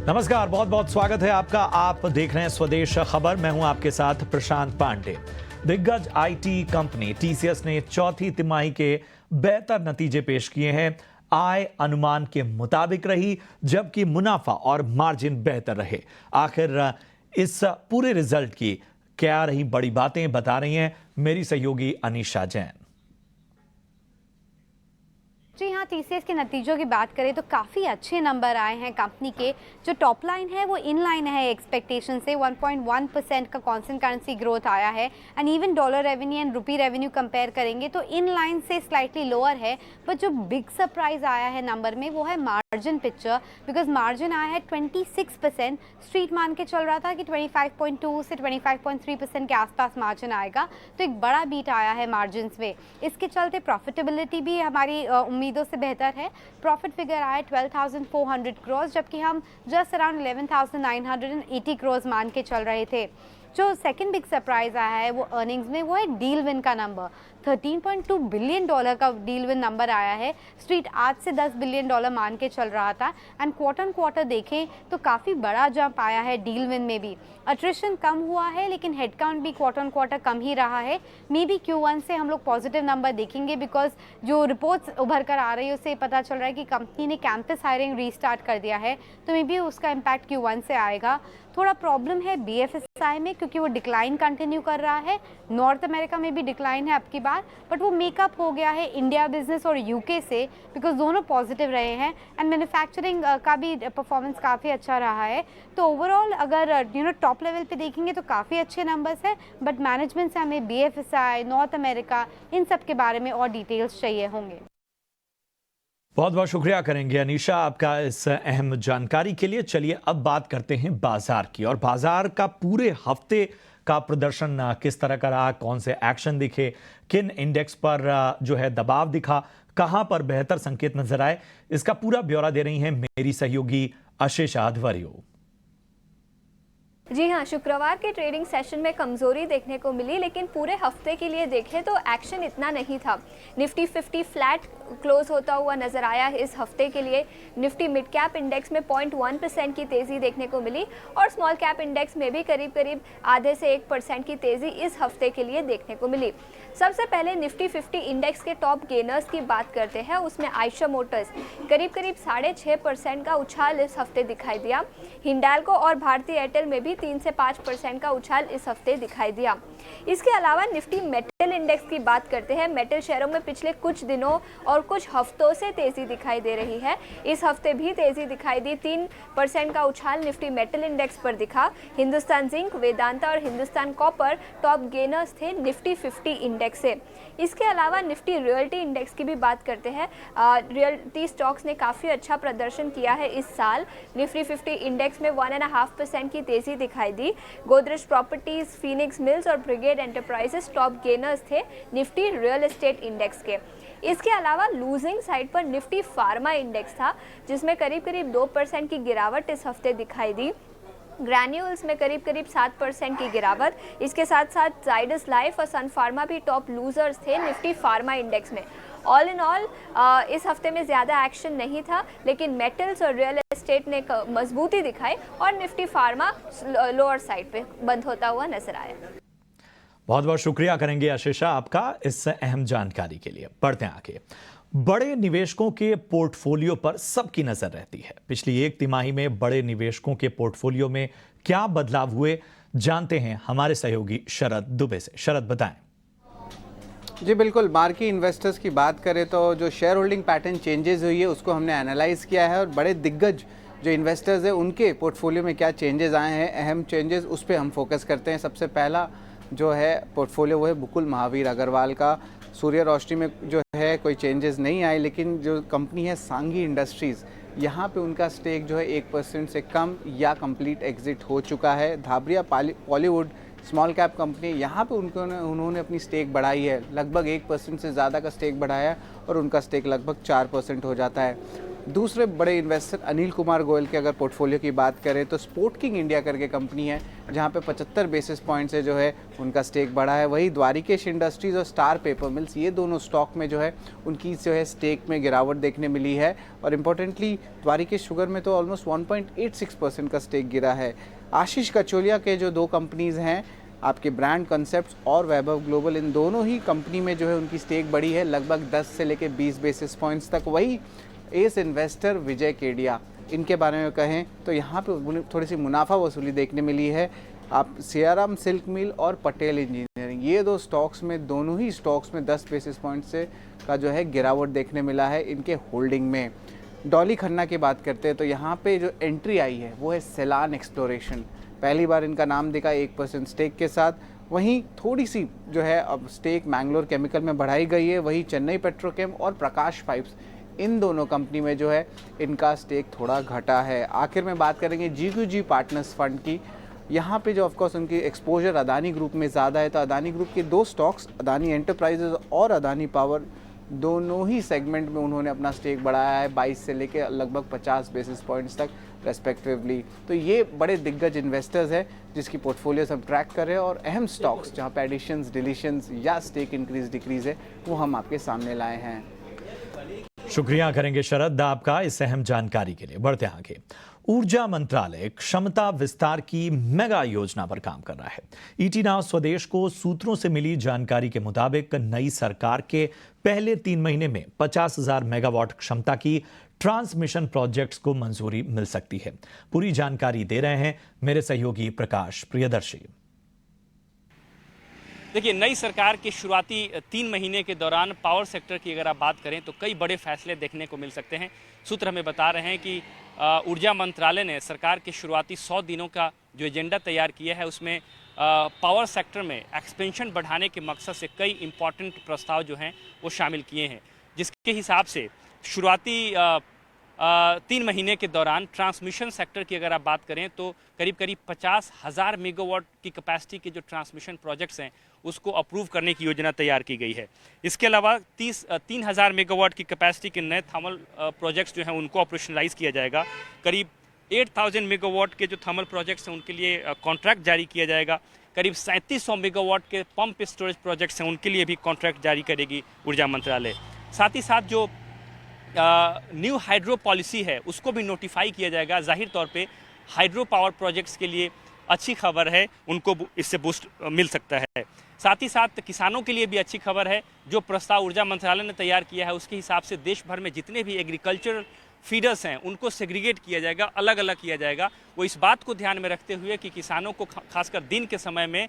नमस्कार, बहुत बहुत स्वागत है आपका। आप देख रहे हैं स्वदेश खबर। मैं हूं आपके साथ प्रशांत पांडे। दिग्गज आईटी कंपनी टीसीएस ने चौथी तिमाही के बेहतर नतीजे पेश किए हैं। आय अनुमान के मुताबिक रही, जबकि मुनाफा और मार्जिन बेहतर रहे। आखिर इस पूरे रिजल्ट की क्या रही बड़ी बातें, बता रही हैं मेरी सहयोगी अनीशा जैन। जी हाँ, टीसीएस के नतीजों की बात करें तो काफ़ी अच्छे नंबर आए हैं कंपनी के। जो टॉप लाइन है वो इन लाइन है एक्सपेक्टेशन से। 1.1% का कांस्टेंट करेंसी ग्रोथ आया है and even dollar revenue and rupee revenue compare करेंगे तो इन लाइन से स्लाइटली लोअर है। बट जो बिग सरप्राइज आया है नंबर में वो है मार्जिन पिक्चर, बिकॉज मार्जिन आया है 26%। स्ट्रीट मान के चल रहा था कि 25.2 से 25.3% के आसपास मार्जिन आएगा, तो एक बड़ा बीट आया है मार्जिन में। इसके चलते प्रॉफिटेबिलिटी भी हमारी उम्मीदों से बेहतर है। प्रॉफिट फिगर आया 12,400 करोड़, जबकि हम जस्ट अराउंड 11,980 करोड़ मान के चल रहे थे। जो सेकंड बिग सरप्राइज आया है वो अर्निंग्स में, वो है डील विन का नंबर। 13.2 बिलियन डॉलर का डील विन नंबर आया है। स्ट्रीट 8 से 10 बिलियन डॉलर मान के चल रहा था एंड क्वार्टर देखें तो काफ़ी बड़ा जंप आया है डील विन में भी। अट्रिशन कम हुआ है लेकिन हेडकाउंट भी क्वार्टर कम ही रहा है। मे बी Q1 से हम लोग पॉजिटिव नंबर देखेंगे, बिकॉज जो रिपोर्ट्स उभर कर आ रही है उससे पता चल रहा है कि कंपनी ने कैंपस हायरिंग रीस्टार्ट कर दिया है, तो मे बी उसका इम्पैक्ट Q1 से आएगा। थोड़ा प्रॉब्लम है BFSI में क्योंकि वो डिक्लाइन कंटिन्यू कर रहा है। नॉर्थ अमेरिका में भी डिक्लाइन है अब की बार, बट वो मेकअप हो गया है इंडिया बिजनेस और यूके से, बिकॉज दोनों पॉजिटिव रहे हैं एंड मैन्युफैक्चरिंग का भी परफॉर्मेंस काफ़ी अच्छा रहा है। तो ओवरऑल अगर टॉप लेवल पे देखेंगे तो काफ़ी अच्छे नंबर्स हैं, बट मैनेजमेंट से हमें BFSI, नॉर्थ अमेरिका, इन सब के बारे में और डिटेल्स चाहिए होंगे। बहुत बहुत शुक्रिया करेंगे अनीशा आपका इस अहम जानकारी के लिए। चलिए अब बात करते हैं बाजार की, और बाजार का पूरे हफ्ते का प्रदर्शन किस तरह का रहा, कौन से एक्शन दिखे, किन इंडेक्स पर जो है दबाव दिखा, कहां पर बेहतर संकेत नजर आए, इसका पूरा ब्यौरा दे रही हैं मेरी सहयोगी आशीषा अध्वर्यो। जी हाँ, शुक्रवार के ट्रेडिंग सेशन में कमजोरी देखने को मिली, लेकिन पूरे हफ्ते के लिए देखें तो एक्शन इतना नहीं था। निफ्टी 50 फ्लैट क्लोज होता हुआ नजर आया इस हफ्ते के लिए। निफ्टी मिड कैप इंडेक्स में 0.1% की तेजी देखने को मिली और स्मॉल कैप इंडेक्स में भी करीब आधे से 1% की तेजी इस हफ्ते के लिए देखने को मिली। सबसे पहले निफ्टी 50 इंडेक्स के टॉप गेनर्स की बात करते हैं। उसमें आयशा मोटर्स करीब 6.5% का उछाल इस हफ्ते दिखाई दिया। हिंडाल्को और भारतीय एयरटेल में भी 3 से 5% का उछाल इस हफ्ते दिखाई दिया। इसके अलावा निफ्टी मेटल इंडेक्स की बात करते हैं। मेटल शेयरों में पिछले कुछ दिनों और कुछ हफ्तों से तेजी दिखाई दे रही है। इस हफ्ते भी तेजी दिखाई दी। 3% का उछाल निफ्टी मेटल इंडेक्स पर दिखा। हिंदुस्तान जिंक, वेदांता और हिंदुस्तान कॉपर टॉप गेनर्स थे निफ्टी 50 इंडेक्स से। इसके अलावा निफ्टी रियल्टी इंडेक्स की भी बात करते हैं। रियल्टी स्टॉक्स ने काफ़ी अच्छा प्रदर्शन किया है इस साल। निफ्टी 50 इंडेक्स में 1.5% की तेजी दिखाई दी। गोदरेज प्रॉपर्टीज, फीनिक्स मिल्स और ब्रिगेड एंटरप्राइजेस टॉप गेनर्स थे निफ्टी रियल एस्टेट इंडेक्स के। इसके अलावा लूजिंग साइड पर निफ्टी फार्मा इंडेक्स था, जिसमें करीब 2% की गिरावट इस हफ्ते दिखाई दी। ग्रैन्यूल्स में करीब 7% की गिरावट। इसके साथ साथ जाइडस लाइफ और सन फार्मा भी टॉप लूजर्स थे निफ्टी फार्मा इंडेक्स में। ऑल इन ऑल इस हफ्ते में ज़्यादा एक्शन नहीं था, लेकिन मेटल्स और रियल एस्टेट ने मजबूती दिखाई और निफ्टी फार्मा लोअर साइड पे बंद होता हुआ नजर आया। बहुत बहुत शुक्रिया करेंगे आशीषा आपका इस अहम जानकारी के लिए। बढ़ते हैं आगे। बड़े निवेशकों के पोर्टफोलियो पर सबकी नजर रहती है। पिछली एक तिमाही में बड़े निवेशकों के पोर्टफोलियो में क्या बदलाव हुए, जानते हैं हमारे सहयोगी शरद दुबे से। शरद, बताएं। जी बिल्कुल, मार्की इन्वेस्टर्स की बात करें तो जो शेयर होल्डिंग पैटर्न चेंजेस हुई है उसको हमने एनालाइज किया है, और बड़े दिग्गज जो इन्वेस्टर्स हैं उनके पोर्टफोलियो में क्या चेंजेस आए हैं, अहम चेंजेस, उस पर हम फोकस करते हैं। सबसे पहला जो है पोर्टफोलियो वो है मुकुल महावीर अग्रवाल का। सूर्य रोशनी में जो है कोई चेंजेस नहीं आए, लेकिन जो कंपनी है सांगी इंडस्ट्रीज़, यहाँ पे उनका स्टेक जो है 1% से कम या कंप्लीट एग्जिट हो चुका है। Dhabriya Pollywood small cap company, यहाँ पे उन्होंने अपनी स्टेक बढ़ाई है, लगभग 1% से ज़्यादा का स्टेक बढ़ाया और उनका स्टेक लगभग 4% हो जाता है। दूसरे बड़े इन्वेस्टर अनिल कुमार गोयल के अगर पोर्टफोलियो की बात करें तो स्पोर्ट किंग इंडिया करके कंपनी है जहां पे 75 बेसिस पॉइंट से जो है उनका स्टेक बढ़ा है। वही द्वारिकेश इंडस्ट्रीज और स्टार पेपर मिल्स, ये दोनों स्टॉक में जो है उनकी जो है स्टेक में गिरावट देखने मिली है। और इम्पोर्टेंटली द्वारिकेश शुगर में तो ऑलमोस्ट 1.86% का स्टेक गिरा है। आशीष कचोलिया के जो दो कंपनीज़ हैं आपके ब्रांड कॉन्सेप्ट्स और वैभव ग्लोबल, इन दोनों ही कंपनी में जो है उनकी स्टेक बढ़ी है लगभग 10 से लेकर 20 बेसिस पॉइंट्स तक। वही एस इन्वेस्टर विजय केडिया, इनके बारे में कहें तो यहाँ पे थोड़ी सी मुनाफा वसूली देखने मिली है। आप सियाराम सिल्क मिल और पटेल इंजीनियरिंग, ये दो स्टॉक्स में, दोनों ही स्टॉक्स में 10 बेसिस पॉइंट से का जो है गिरावट देखने मिला है इनके होल्डिंग में। डॉली खन्ना की बात करते हैं तो यहाँ पे जो एंट्री आई है वो है सेलान एक्सप्लोरेशन, पहली बार इनका नाम दिखा 1% स्टेक के साथ। वहीं थोड़ी सी जो है अब स्टेक मैंगलोर केमिकल में बढ़ाई गई है। वही चेन्नई पेट्रोकेम और प्रकाश पाइप्स, इन दोनों कंपनी में जो है इनका स्टेक थोड़ा घटा है। आखिर में बात करेंगे GQG पार्टनर्स फंड की। यहाँ पे जो ऑफकोर्स उनकी एक्सपोजर अदानी ग्रुप में ज़्यादा है, तो अदानी ग्रुप के दो स्टॉक्स, अदानी एंटरप्राइजेज और अदानी पावर, दोनों ही सेगमेंट में उन्होंने अपना स्टेक बढ़ाया है 22 से लेकर लगभग 50 बेसिस पॉइंट्स तक रेस्पेक्टिवली। तो ये बड़े दिग्गज इन्वेस्टर्स हैं जिसकी पोर्टफोलियोज हम ट्रैक कर रहे हैं और अहम स्टॉक्स जहाँ पे एडिशंस, डिलीशंस या स्टेक इंक्रीज डिक्रीज है वो हम आपके सामने लाए हैं। शुक्रिया करेंगे शरद आपका इस अहम जानकारी के लिए। बढ़ते आगे, ऊर्जा मंत्रालय क्षमता विस्तार की मेगा योजना पर काम कर रहा है। ईटी नाउ स्वदेश को सूत्रों से मिली जानकारी के मुताबिक नई सरकार के पहले 3 महीने में 50,000 मेगावाट क्षमता की ट्रांसमिशन प्रोजेक्ट्स को मंजूरी मिल सकती है। पूरी जानकारी दे रहे हैं मेरे सहयोगी प्रकाश प्रियदर्शी। देखिए, नई सरकार के शुरुआती 3 महीने के दौरान पावर सेक्टर की अगर आप बात करें तो कई बड़े फैसले देखने को मिल सकते हैं। सूत्र हमें बता रहे हैं कि ऊर्जा मंत्रालय ने सरकार के शुरुआती 100 दिनों का जो एजेंडा तैयार किया है उसमें पावर सेक्टर में एक्सपेंशन बढ़ाने के मकसद से कई इंपॉर्टेंट प्रस्ताव जो हैं वो शामिल किए हैं, जिसके हिसाब से शुरुआती 3 महीने के दौरान ट्रांसमिशन सेक्टर की अगर आप बात करें तो करीब 50,000 मेगावाट की कैपेसिटी के जो ट्रांसमिशन प्रोजेक्ट्स हैं उसको अप्रूव करने की योजना तैयार की गई है। इसके अलावा 3,000 मेगावाट की कैपेसिटी के नए थर्मल प्रोजेक्ट्स जो हैं उनको ऑपरेशनलाइज किया जाएगा। करीब 8,000 मेगावाट के जो थर्मल प्रोजेक्ट्स हैं उनके लिए कॉन्ट्रैक्ट जारी किया जाएगा। करीब 3700 मेगावाट के पंप स्टोरेज प्रोजेक्ट्स हैं उनके लिए भी कॉन्ट्रैक्ट जारी करेगी ऊर्जा मंत्रालय। साथ ही साथ जो न्यू हाइड्रो पॉलिसी है उसको भी नोटिफाई किया जाएगा। जाहिर तौर पे हाइड्रो पावर प्रोजेक्ट्स के लिए अच्छी खबर है, उनको इससे बूस्ट मिल सकता है। साथ ही साथ किसानों के लिए भी अच्छी खबर है। जो प्रस्ताव ऊर्जा मंत्रालय ने तैयार किया है उसके हिसाब से देश भर में जितने भी एग्रीकल्चरल फीडर्स हैं उनको सेग्रीगेट किया जाएगा, अलग अलग किया जाएगा। वो इस बात को ध्यान में रखते हुए कि किसानों को खासकर दिन के समय में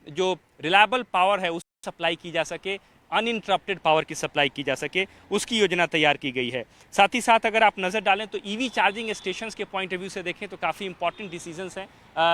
जो रिलायबल पावर है उस सप्लाई की जा सके, अनइंटरप्टेड पावर की सप्लाई की जा सके, उसकी योजना तैयार की गई है। साथ ही साथ अगर आप नज़र डालें तो ईवी चार्जिंग स्टेशंस के पॉइंट ऑफ व्यू से देखें तो काफ़ी इंपॉर्टेंट डिसीजंस हैं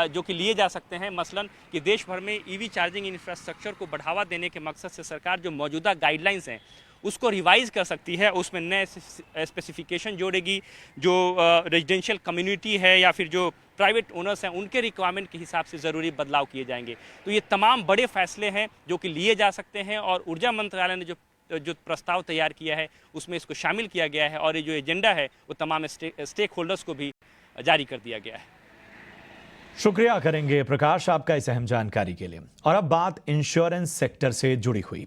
जो कि लिए जा सकते हैं। मसलन कि देश भर में ईवी चार्जिंग इंफ्रास्ट्रक्चर को बढ़ावा देने के मकसद से सरकार जो मौजूदा गाइडलाइंस हैं उसको रिवाइज कर सकती है, उसमें नए स्पेसिफिकेशन जोड़ेगी। जो रेजिडेंशियल कम्युनिटी है या फिर जो प्राइवेट ओनर्स हैं उनके रिक्वायरमेंट के हिसाब से ज़रूरी बदलाव किए जाएंगे। तो ये तमाम बड़े फैसले हैं जो कि लिए जा सकते हैं और ऊर्जा मंत्रालय ने जो प्रस्ताव तैयार किया है उसमें इसको शामिल किया गया है और ये जो एजेंडा है वो तमाम स्टेक होल्डर्स को भी जारी कर दिया गया है। शुक्रिया करेंगे प्रकाश आपका इस अहम जानकारी के लिए। और अब बात इंश्योरेंस सेक्टर से जुड़ी हुई।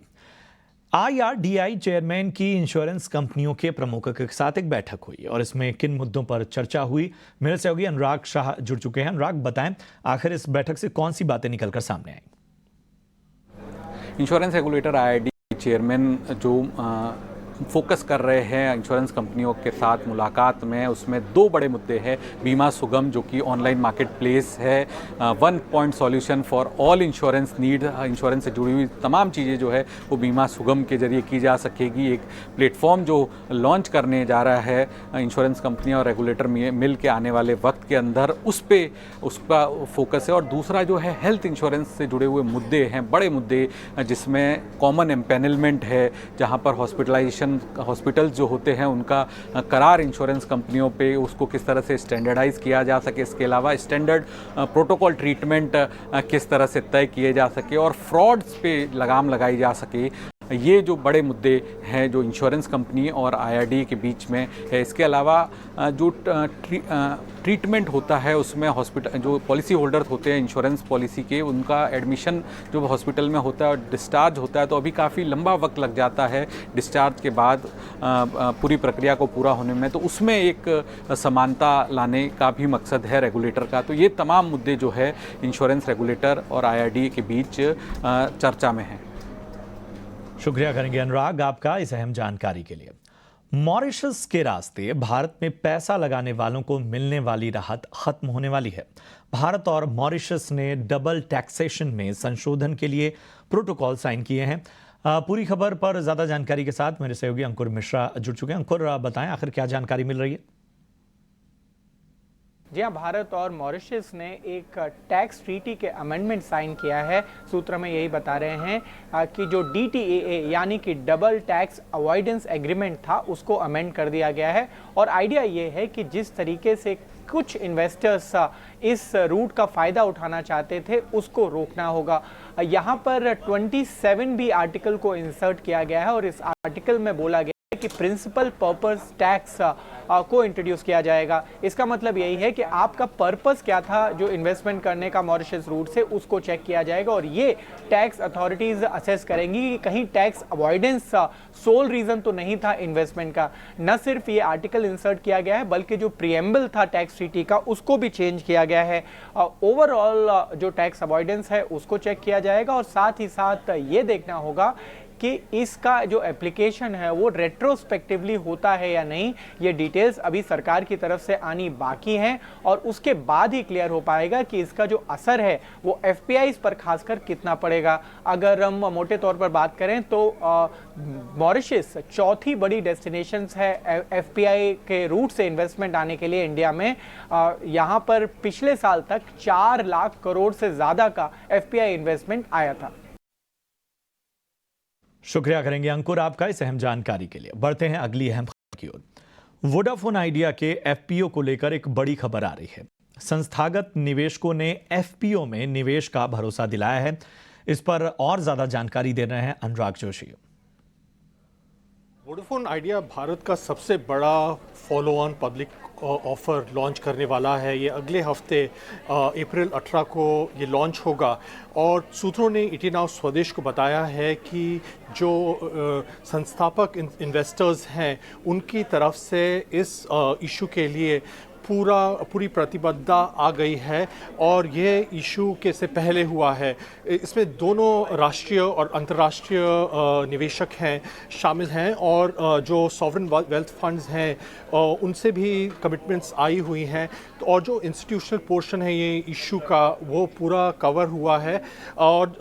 IRDAI चेयरमैन की इंश्योरेंस कंपनियों के प्रमुखों के साथ एक बैठक हुई और इसमें किन मुद्दों पर चर्चा हुई, मेरे सहयोगी अनुराग शाह जुड़ चुके हैं। अनुराग, बताएं आखिर इस बैठक से कौन सी बातें निकलकर सामने आई? इंश्योरेंस रेगुलेटर IRDAI चेयरमैन जो फोकस कर रहे हैं इंश्योरेंस कंपनियों के साथ मुलाकात में, उसमें 2 बड़े मुद्दे हैं। बीमा सुगम जो कि ऑनलाइन मार्केट प्लेस है, 1 point solution for all insurance need, insurance से जुड़ी हुई तमाम चीज़ें जो है वो बीमा सुगम के जरिए की जा सकेगी। एक प्लेटफॉर्म जो लॉन्च करने जा रहा है इंश्योरेंस कंपनियां और रेगुलेटर मिल के आने वाले वक्त के अंदर, उसका फोकस है। और दूसरा जो है हेल्थ इंश्योरेंस से जुड़े हुए मुद्दे हैं, बड़े मुद्दे, जिसमें कॉमन एम्पैनलमेंट है, जहाँ पर हॉस्पिटल्स जो होते हैं उनका करार इंश्योरेंस कंपनियों पे उसको किस तरह से स्टैंडर्डाइज किया जा सके, इसके अलावा स्टैंडर्ड प्रोटोकॉल ट्रीटमेंट किस तरह से तय किए जा सके और फ्रॉड्स पे लगाम लगाई जा सके। ये जो बड़े मुद्दे हैं जो इंश्योरेंस कंपनी और आईआरडीए के बीच में है। इसके अलावा जो ट्रीटमेंट होता है उसमें हॉस्पिटल जो पॉलिसी होल्डर्स होते हैं इंश्योरेंस पॉलिसी के, उनका एडमिशन जो हॉस्पिटल में होता है और डिस्चार्ज होता है तो अभी काफ़ी लंबा वक्त लग जाता है डिस्चार्ज के बाद पूरी प्रक्रिया को पूरा होने में, तो उसमें एक समानता लाने का भी मकसद है रेगुलेटर का। तो ये तमाम मुद्दे जो है इंश्योरेंस रेगुलेटर और आईआरडीए के बीच चर्चा में हैं। शुक्रिया करेंगे अनुराग आपका इस अहम जानकारी के लिए। मॉरिशस के रास्ते भारत में पैसा लगाने वालों को मिलने वाली राहत खत्म होने वाली है। भारत और मॉरिशस ने डबल टैक्सेशन में संशोधन के लिए प्रोटोकॉल साइन किए हैं। पूरी खबर पर ज्यादा जानकारी के साथ मेरे सहयोगी अंकुर मिश्रा जुड़ चुके हैं। अंकुर, बताएं आखिर क्या जानकारी मिल रही है? जी हाँ, भारत और मॉरिशस ने एक टैक्स ट्रीटी के अमेंडमेंट साइन किया है। सूत्र में यही बता रहे हैं कि जो DTAA यानी कि डबल टैक्स अवॉइडेंस एग्रीमेंट था उसको अमेंड कर दिया गया है। और आइडिया ये है कि जिस तरीके से कुछ इन्वेस्टर्स इस रूट का फ़ायदा उठाना चाहते थे उसको रोकना होगा। यहाँ पर 27 भी आर्टिकल को इंसर्ट किया गया है और इस आर्टिकल में बोला गया कि प्रिंसिपल पर्पस टैक्स को इंट्रोड्यूस किया जाएगा। इसका मतलब यही है कि आपका पर्पस क्या था जो इन्वेस्टमेंट करने का मॉरिशस रूट से, उसको चेक किया जाएगा और ये टैक्स अथॉरिटीज असेस करेंगी कि कहीं टैक्स अवॉइडेंस सोल रीजन तो नहीं था इन्वेस्टमेंट का। न सिर्फ ये आर्टिकल इंसर्ट किया गया है बल्कि जो प्रीएम्बल था टैक्स ट्रीटी का उसको भी चेंज किया गया है। ओवरऑल जो टैक्स अवॉइडेंस है उसको चेक किया जाएगा और साथ ही साथ ये देखना होगा कि इसका जो एप्लीकेशन है वो रेट्रोस्पेक्टिवली होता है या नहीं। ये डिटेल्स अभी सरकार की तरफ से आनी बाकी हैं और उसके बाद ही क्लियर हो पाएगा कि इसका जो असर है वो एफपीआईज पर खासकर कितना पड़ेगा। अगर हम मोटे तौर पर बात करें तो मॉरिशस चौथी बड़ी डेस्टिनेशन है एफपीआई के रूट से इन्वेस्टमेंट आने के लिए इंडिया में। यहाँ पर पिछले साल तक 4 लाख करोड़ से ज़्यादा का एफपीआई इन्वेस्टमेंट आया था। शुक्रिया करेंगे अंकुर आपका इस अहम जानकारी के लिए। बढ़ते हैं अगली अहम खबर की ओर। वोडाफोन आइडिया के एफपीओ को लेकर एक बड़ी खबर आ रही है। संस्थागत निवेशकों ने एफपीओ में निवेश का भरोसा दिलाया है। इस पर और ज्यादा जानकारी दे रहे हैं अनुराग जोशी। वोडाफोन आइडिया भारत का सबसे बड़ा follow on public offer launch करने वाला है। ये अगले हफ्ते अप्रैल 18 को ये लॉन्च होगा और सूत्रों ने ईटी नाउ स्वदेश को बताया है कि जो संस्थापक इन्वेस्टर्स हैं उनकी तरफ से इस इशू के लिए पूरी प्रतिबद्धता आ गई है और ये इशू के से पहले हुआ है। इसमें दोनों राष्ट्रीय और अंतर्राष्ट्रीय निवेशक हैं शामिल हैं और जो सॉवरेन वेल्थ फंड्स हैं उनसे भी कमिटमेंट्स आई हुई हैं। तो और जो इंस्टीट्यूशनल पोर्शन है ये इशू का वो पूरा कवर हुआ है और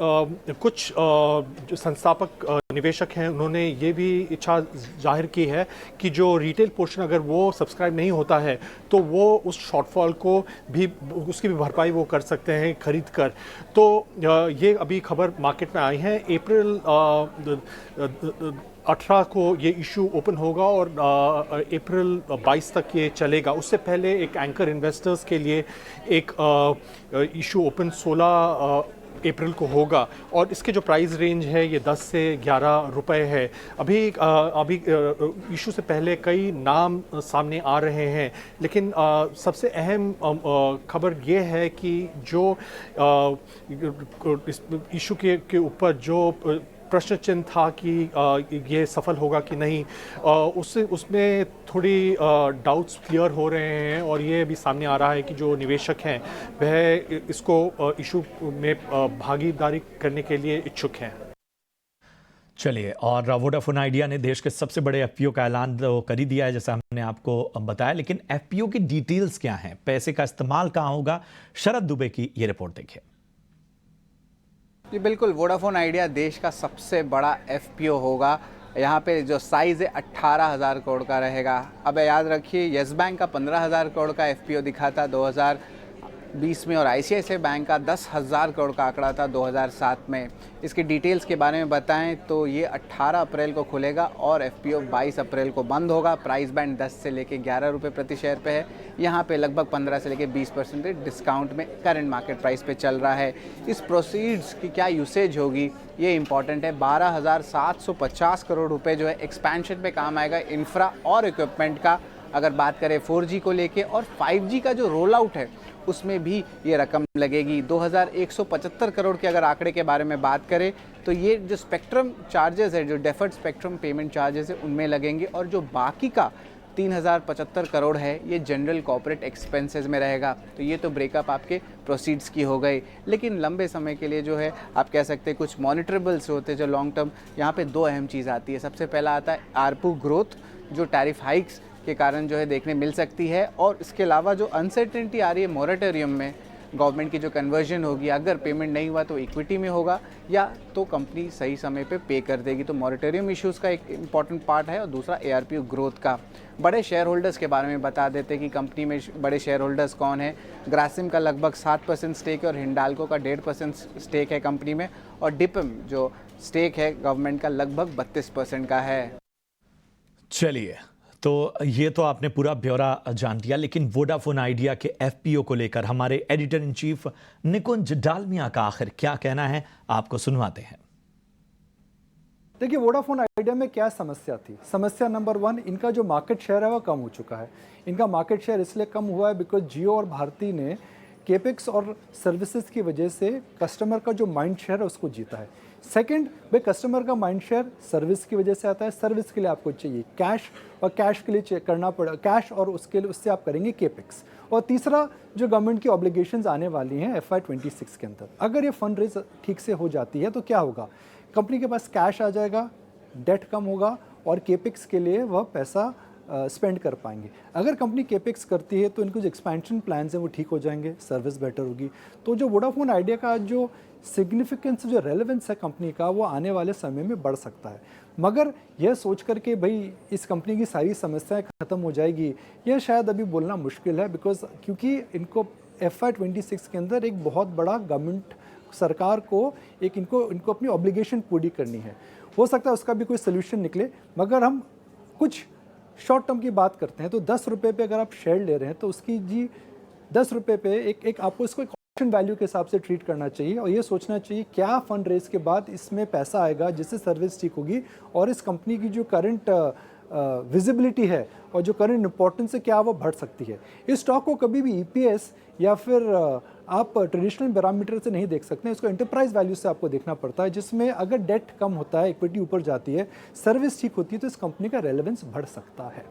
कुछ जो संस्थापक निवेशक हैं उन्होंने ये भी इच्छा जाहिर की है कि जो रिटेल पोर्शन अगर वो सब्सक्राइब नहीं होता है तो वो उस शॉर्टफॉल को भी उसकी भी भरपाई वो कर सकते हैं खरीद कर। तो ये अभी खबर मार्केट में आई है। अप्रैल 18 को ये इशू ओपन होगा और अप्रैल 22 तक ये चलेगा। उससे पहले एक एंकर इन्वेस्टर्स के लिए एक इशू ओपन 16 अप्रैल को होगा और इसके जो प्राइस रेंज है ये 10 से 11 रुपए है। अभी इशू से पहले कई नाम सामने आ रहे हैं लेकिन सबसे अहम खबर ये है कि जो इस इशू के ऊपर जो प्रश्न चिन्ह था कि ये सफल होगा कि नहीं, उसमें थोड़ी डाउट्स क्लियर हो रहे हैं और ये भी सामने आ रहा है कि जो निवेशक हैं वह इसको इशू में भागीदारी करने के लिए इच्छुक हैं। चलिए, और वोडाफोन आइडिया ने देश के सबसे बड़े एफपीओ का ऐलान तो कर ही दिया है जैसा हमने आपको बताया, लेकिन एफपीओ की डिटेल्स क्या हैं, पैसे का इस्तेमाल कहाँ होगा? शरद दुबे की ये रिपोर्ट देखिए। जी बिल्कुल, वोडाफोन आइडिया देश का सबसे बड़ा एफपीओ होगा। यहाँ पे जो साइज़ है 18,000 करोड़ का रहेगा। अब याद रखिए येस बैंक का 15,000 करोड़ का एफपीओ दिखा था 2020 में और ICICI बैंक का 10,000 करोड़ का आंकड़ा था 2007 में। इसके डिटेल्स के बारे में बताएं तो ये 18 अप्रैल को खुलेगा और FPO 22 अप्रैल को बंद होगा। प्राइस बैंड 10 से लेके 11 रुपये प्रति शेयर पे है। यहाँ पे लगभग 15 से लेके 20% डिस्काउंट में करंट मार्केट प्राइस पे चल रहा है। इस प्रोसीड्स की क्या यूसेज होगी ये इंपॉर्टेंट है। 12,750 करोड़ रुपए जो है एक्सपेंशन पे काम आएगा इंफ्रा और इक्विपमेंट का। अगर बात करें 4G को लेके और 5G का जो रोल आउट है उसमें भी ये रकम लगेगी। 2,175 करोड़ के अगर आंकड़े के बारे में बात करें तो ये जो स्पेक्ट्रम चार्जेस है, जो डेफर्ड स्पेक्ट्रम पेमेंट चार्जेस है उनमें लगेंगे, और जो बाकी का 3,075 करोड़ है ये जनरल कॉर्पोरेट एक्सपेंसेस में रहेगा। तो ये तो ब्रेकअप आपके प्रोसीड्स की हो गई। लेकिन लंबे समय के लिए जो है आप कह सकते हैं कुछ मॉनिटरेबल्स होते हैं जो लॉन्ग टर्म, यहाँ पे दो अहम चीज़ आती है। सबसे पहला आता है आरपू ग्रोथ, जो टैरिफ हाइक्स के कारण जो है देखने मिल सकती है, और इसके अलावा जो अनसर्टेनिटी आ रही है मॉरेटोरियम में, गवर्नमेंट की जो कन्वर्जन होगी, अगर पेमेंट नहीं हुआ तो इक्विटी में होगा या तो कंपनी सही समय पे कर देगी। तो मॉरेटोरियम इश्यूज़ का एक इम्पॉर्टेंट पार्ट है। और दूसरा ARPU ग्रोथ का। बड़े शेयर होल्डर्स के बारे में बता देते कि कंपनी में बड़े शेयर होल्डर्स कौन है। ग्रासिम का लगभग 7% स्टेक है और हिंडाल्को का 1.5% स्टेक है कंपनी में, और डिपम जो स्टेक है गवर्नमेंट का लगभग 32% का है। चलिए, तो ये तो आपने पूरा ब्यौरा जान लिया, लेकिन वोडाफोन आइडिया के FPO को लेकर हमारे एडिटर इन चीफ निकुंज डालमिया का आखिर क्या कहना है, आपको सुनवाते हैं। देखिए, वोडाफोन आइडिया में क्या समस्या थी। समस्या नंबर 1, इनका जो मार्केट शेयर है वो कम हो चुका है। इनका मार्केट शेयर इसलिए कम हुआ है बिकॉज जियो और भारती ने केपेक्स और सर्विसेज की वजह से कस्टमर का जो माइंड शेयर है उसको जीता है। सेकंड, भाई कस्टमर का माइंड शेयर सर्विस की वजह से आता है। सर्विस के लिए आपको चाहिए कैश, और कैश के लिए करना पड़ा कैश, और उसके लिए उससे आप करेंगे केपेक्स। और तीसरा, जो गवर्नमेंट की ऑब्लिगेशंस आने वाली हैं FY 26 के अंदर, अगर ये फंड रेज ठीक से हो जाती है तो क्या होगा, कंपनी के पास कैश आ जाएगा, डेट कम होगा, और केपेक्स के लिए वह पैसा स्पेंड कर पाएंगे। अगर कंपनी केपेक्स करती है तो इनके जो एक्सपेंशन प्लान्स हैं वो ठीक हो जाएंगे, सर्विस बेटर होगी। तो जो वोडाफोन आइडिया का जो सिग्निफिकेंस, जो रेलेवेंस है कंपनी का, वो आने वाले समय में बढ़ सकता है। मगर यह सोच कर के भाई इस कंपनी की सारी समस्याएं ख़त्म हो जाएगी, यह शायद अभी बोलना मुश्किल है। बिकॉज क्योंकि इनको FY 26 के अंदर एक बहुत बड़ा गवर्नमेंट, सरकार को एक इनको अपनी ऑब्लिगेशन पूरी करनी है। हो सकता है उसका भी कोई सोल्यूशन निकले। मगर हम कुछ शॉर्ट टर्म की बात करते हैं तो 10 रुपये पे अगर आप शेयर ले रहे हैं तो उसकी 10 रुपये पे एक आपको इसको एक ऑप्शन वैल्यू के हिसाब से ट्रीट करना चाहिए, और ये सोचना चाहिए क्या फंड रेज के बाद इसमें पैसा आएगा जिससे सर्विस ठीक होगी, और इस कंपनी की जो करंट विजिबिलिटी है और जो करंट इंपॉर्टेंस है क्या वो बढ़ सकती है। इस स्टॉक को कभी भी EPS या फिर आप ट्रेडिशनल पैरामीटर से नहीं देख सकते हैं, इसको एंटरप्राइज वैल्यू से आपको देखना पड़ता है, जिसमें अगर डेट कम होता है, इक्विटी ऊपर जाती है, सर्विस ठीक होती है, तो इस कंपनी का रेलेवेंस बढ़ सकता है।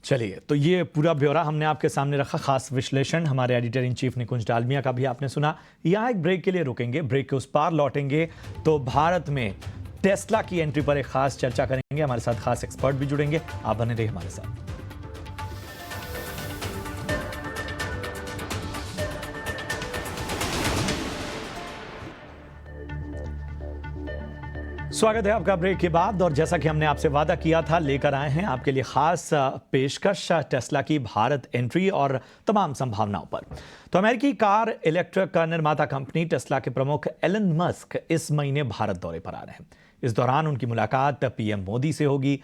चलिए, तो ये पूरा ब्यौरा हमने आपके सामने रखा, खास विश्लेषण हमारे एडिटर इन चीफ निकुंज डालमिया का भी आपने सुना। यहाँ एक ब्रेक के लिए रुकेंगे, ब्रेक के उस पार लौटेंगे तो भारत में टेस्ला की एंट्री पर एक खास चर्चा करेंगे। हमारे साथ खास एक्सपर्ट भी जुड़ेंगे, आप बने रहिए हमारे साथ। स्वागत है आपका ब्रेक के बाद, और जैसा कि हमने आपसे वादा किया था, लेकर आए हैं आपके लिए खास पेशकश टेस्ला की भारत एंट्री और तमाम संभावनाओं पर। तो अमेरिकी कार इलेक्ट्रिक निर्माता कंपनी टेस्ला के प्रमुख एलन मस्क इस महीने भारत दौरे पर आ रहे हैं। इस दौरान उनकी मुलाकात PM मोदी से होगी,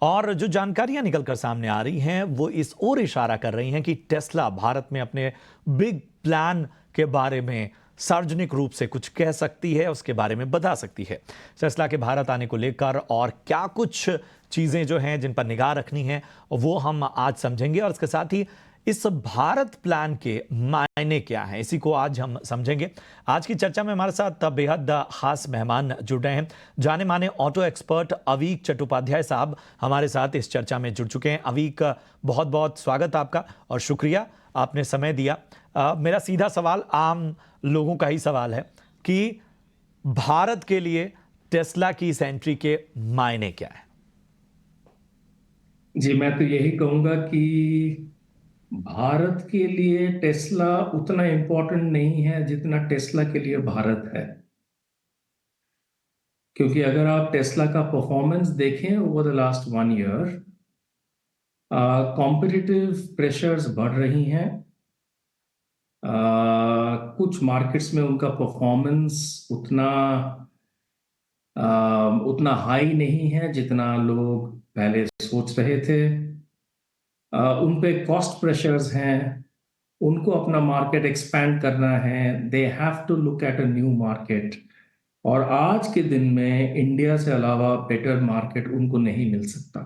और जो जानकारियां निकलकर सामने आ रही हैं वो इस ओर इशारा कर रही हैं कि टेस्ला भारत में अपने बिग प्लान के बारे में सार्वजनिक रूप से कुछ कह सकती है, उसके बारे में बता सकती है। टेस्ला के भारत आने को लेकर और क्या कुछ चीज़ें जो हैं जिन पर निगाह रखनी है वो हम आज समझेंगे, और इसके साथ ही इस भारत प्लान के मायने क्या हैं इसी को आज हम समझेंगे। आज की चर्चा में हमारे साथ बेहद खास मेहमान जुड़ रहे हैं। जाने माने ऑटो एक्सपर्ट अवीक चट्टोपाध्याय साहब हमारे साथ इस चर्चा में जुड़ चुके हैं। अवीक, बहुत बहुत स्वागत आपका और शुक्रिया आपने समय दिया। मेरा सीधा सवाल आम लोगों का ही सवाल है कि भारत के लिए टेस्ला की इस एंट्री के मायने क्या है? जी, मैं तो यही कहूंगा कि भारत के लिए टेस्ला उतना इम्पोर्टेंट नहीं है जितना टेस्ला के लिए भारत है। क्योंकि अगर आप टेस्ला का परफॉर्मेंस देखें over the last 1 year, competitive pressures बढ़ रही हैं, कुछ मार्केट्स में उनका परफॉर्मेंस उतना हाई नहीं है जितना लोग पहले सोच रहे थे। उन पे कॉस्ट प्रेशर्स हैं, उनको अपना मार्केट एक्सपैंड करना है, they have to look at a new market. और आज के दिन में इंडिया से अलावा बेटर मार्केट उनको नहीं मिल सकता।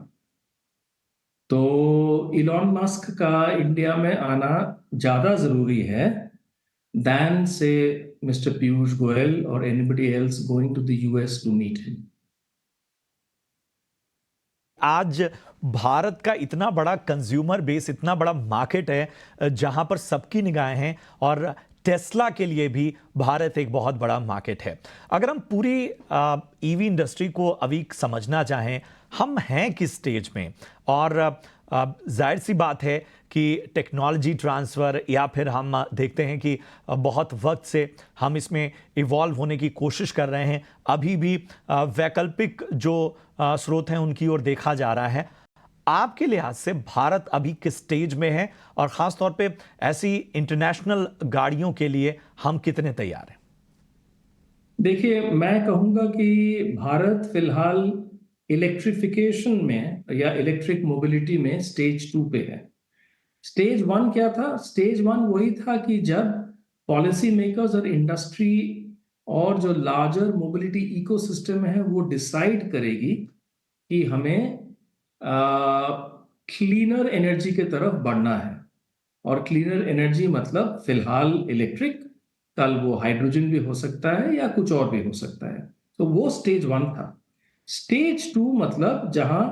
तो इलॉन मस्क का इंडिया में आना ज़्यादा ज़रूरी है than say Mr. Piyush Goyal or anybody else going to the US to meet him. आज भारत का इतना बड़ा कंज्यूमर बेस, इतना बड़ा मार्केट है जहां पर सबकी निगाहें हैं, और टेस्ला के लिए भी भारत एक बहुत बड़ा मार्केट है। अगर हम पूरी ईवी इंडस्ट्री को अभी समझना चाहें, हम हैं किस स्टेज में, और जाहिर सी बात है कि टेक्नोलॉजी ट्रांसफ़र, या फिर हम देखते हैं कि बहुत वक्त से हम इसमें इवॉल्व होने की कोशिश कर रहे हैं। अभी भी वैकल्पिक जो स्रोत हैं उनकी ओर देखा जा रहा है। आपके लिहाज से भारत अभी किस स्टेज में है, और ख़ास तौर पे ऐसी इंटरनेशनल गाड़ियों के लिए हम कितने तैयार हैं? देखिए, मैं कहूँगा कि भारत फिलहाल इलेक्ट्रिफिकेशन में या इलेक्ट्रिक मोबिलिटी में स्टेज 2 पे है। स्टेज 1 क्या था? स्टेज 1 वही था कि जब पॉलिसी मेकर्स और इंडस्ट्री और जो लार्जर मोबिलिटी इकोसिस्टम है वो डिसाइड करेगी कि हमें क्लीनर एनर्जी की तरफ बढ़ना है। और क्लीनर एनर्जी मतलब फिलहाल इलेक्ट्रिक, कल वो हाइड्रोजन भी हो सकता है या कुछ और भी हो सकता है। तो वो स्टेज 1 था। स्टेज 2 मतलब जहां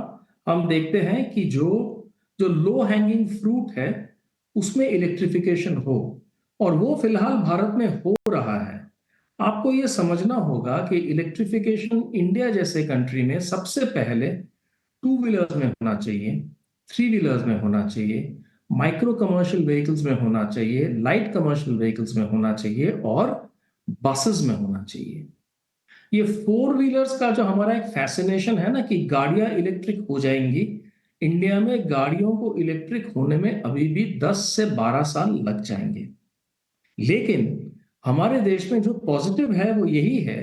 हम देखते हैं कि जो लो हैंगिंग फ्रूट है उसमें इलेक्ट्रिफिकेशन हो, और वो फिलहाल भारत में हो रहा है। आपको ये समझना होगा कि इलेक्ट्रिफिकेशन इंडिया जैसे कंट्री में सबसे पहले 2 व्हीलर्स में होना चाहिए, 3 व्हीलर्स में होना चाहिए, माइक्रो कमर्शियल व्हीकल्स में होना चाहिए, लाइट कमर्शियल व्हीकल्स में होना चाहिए, और बसेस में होना चाहिए। ये 4 व्हीलर्स का जो हमारा एक फैसिनेशन है ना कि गाड़ियां इलेक्ट्रिक हो जाएंगी, इंडिया में गाड़ियों को इलेक्ट्रिक होने में अभी भी 10 से 12 साल लग जाएंगे। लेकिन हमारे देश में जो पॉजिटिव है वो यही है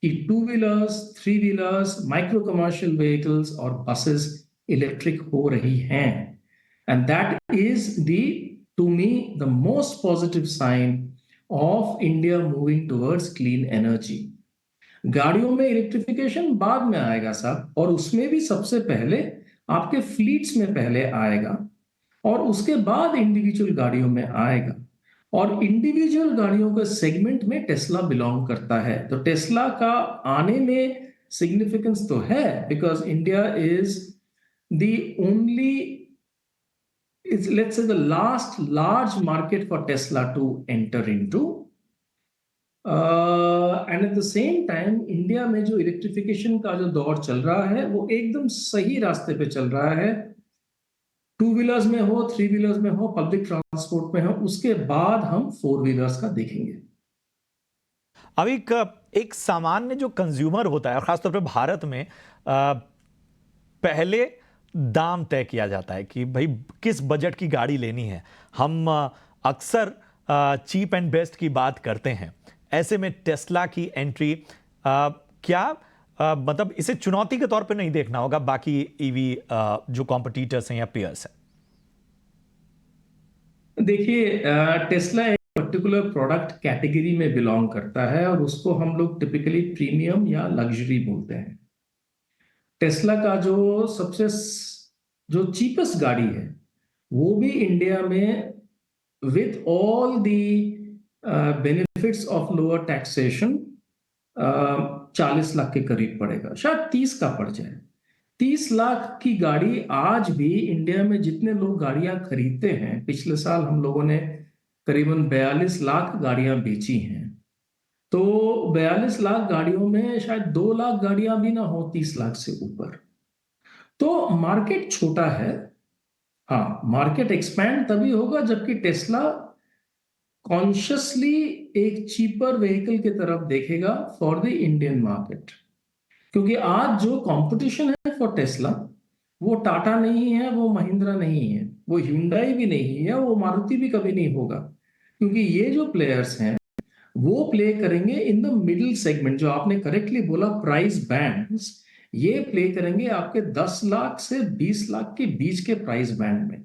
कि 2 wheelers, 3 wheelers, micro commercial vehicles और बसेस इलेक्ट्रिक हो रही हैं। And that is to me the most positive sign of India moving towards clean energy. गाड़ियों में इलेक्ट्रिफिकेशन बाद में आएगा साहब, और उसमें भी सबसे पहले आपके फ्लीट्स में पहले आएगा, और उसके बाद इंडिविजुअल गाड़ियों में आएगा। और इंडिविजुअल गाड़ियों के सेगमेंट में टेस्ला बिलोंग करता है। तो टेस्ला का आने में सिग्निफिकेंस तो है, because India is the only, let's say the last large market for Tesla to enter into. And at the same time India में जो इलेक्ट्रिफिकेशन का जो दौर चल रहा है वो एकदम सही रास्ते पे चल रहा है। 2 व्हीलर्स में हो, 3 व्हीलर्स में हो, पब्लिक ट्रांसपोर्ट में हो, उसके बाद हम 4 व्हीलर्स का देखेंगे। अब एक सामान्य जो कंज्यूमर होता है, और खासतौर पे भारत में पहले दाम तय किया जाता है कि भाई किस बजट की गाड़ी लेनी है। हम अक्सर चीप एंड बेस्ट की बात करते हैं। ऐसे में टेस्ला की एंट्री क्या मतलब इसे चुनौती के तौर पे नहीं देखना होगा बाकी ईवी जो कॉम्पिटिटर्स हैं या पेयर्स हैं? देखिए, टेस्ला एक पर्टिकुलर प्रोडक्ट कैटेगरी में बिलोंग करता है, और उसको हम लोग टिपिकली प्रीमियम या लग्जरी बोलते हैं। टेस्ला का जो चीपेस्ट गाड़ी है वो भी इंडिया में with all the benefits of lower taxation 40 lakh के करीब पड़ेगा, शायद 30 का पड़ जाए। 30 लाख की गाड़ी आज भी इंडिया में जितने लोग गाड़ियां खरीदते हैं, पिछले साल हम लोगों ने करीबन 42 लाख गाड़ियां बेची हैं। तो 42 लाख गाड़ियों में शायद 2 लाख गाड़ियां भी ना हो 30 लाख से ऊपर। तो मार्केट छोटा है। हाँ, मार्केट एक्सपैंड तभी होगा जबकि टेस्ला कॉन्शियसली एक चीपर व्हीकल की तरफ देखेगा फॉर द इंडियन मार्केट। क्योंकि आज जो कंपटीशन है फॉर टेस्ला वो टाटा नहीं है, वो महिंद्रा नहीं है, वो ह्युंडई भी नहीं है, वो मारुति भी कभी नहीं होगा, क्योंकि ये जो प्लेयर्स हैं वो प्ले करेंगे इन द मिडिल सेगमेंट, जो आपने करेक्टली बोला प्राइस बैंड्स, ये प्ले करेंगे आपके 10 लाख से 20 लाख के बीच के प्राइस बैंड में।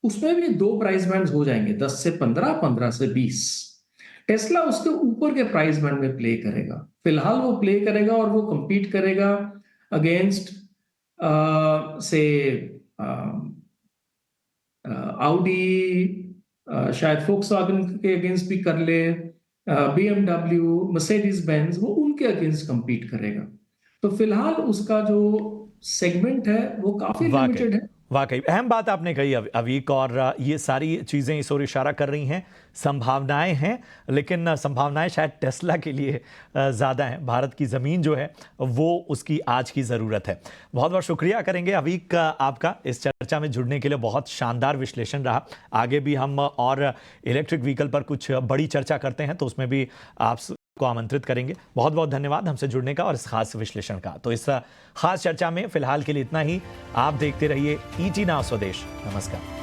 उसमें भी 2 प्राइस बैंड्स हो जाएंगे, 10 से 15, 15 से 20। टेस्ला उसके ऊपर के प्राइस बैंड में प्ले करेगा, फिलहाल वो प्ले करेगा और वो compete करेगा अगेंस्ट से Audi, शायद Volkswagen के अगेंस्ट भी कर ले, BMW, Mercedes Benz, वो उनके अगेंस्ट compete करेगा। तो फिलहाल उसका जो सेगमेंट है वो काफी लिमिटेड है। वाकई अहम बात आपने कही अवीक, और ये सारी चीज़ें इस ओर इशारा कर रही हैं। संभावनाएं हैं, लेकिन संभावनाएं शायद टेस्ला के लिए ज़्यादा हैं। भारत की ज़मीन जो है वो उसकी आज की ज़रूरत है। बहुत बहुत शुक्रिया करेंगे अवीक आपका इस चर्चा में जुड़ने के लिए। बहुत शानदार विश्लेषण रहा। आगे भी हम और इलेक्ट्रिक व्हीकल पर कुछ बड़ी चर्चा करते हैं तो उसमें भी आप को आमंत्रित करेंगे। बहुत बहुत धन्यवाद हमसे जुड़ने का और इस खास विश्लेषण का। तो इस खास चर्चा में फिलहाल के लिए इतना ही। आप देखते रहिए ET नाउ स्वदेश। नमस्कार।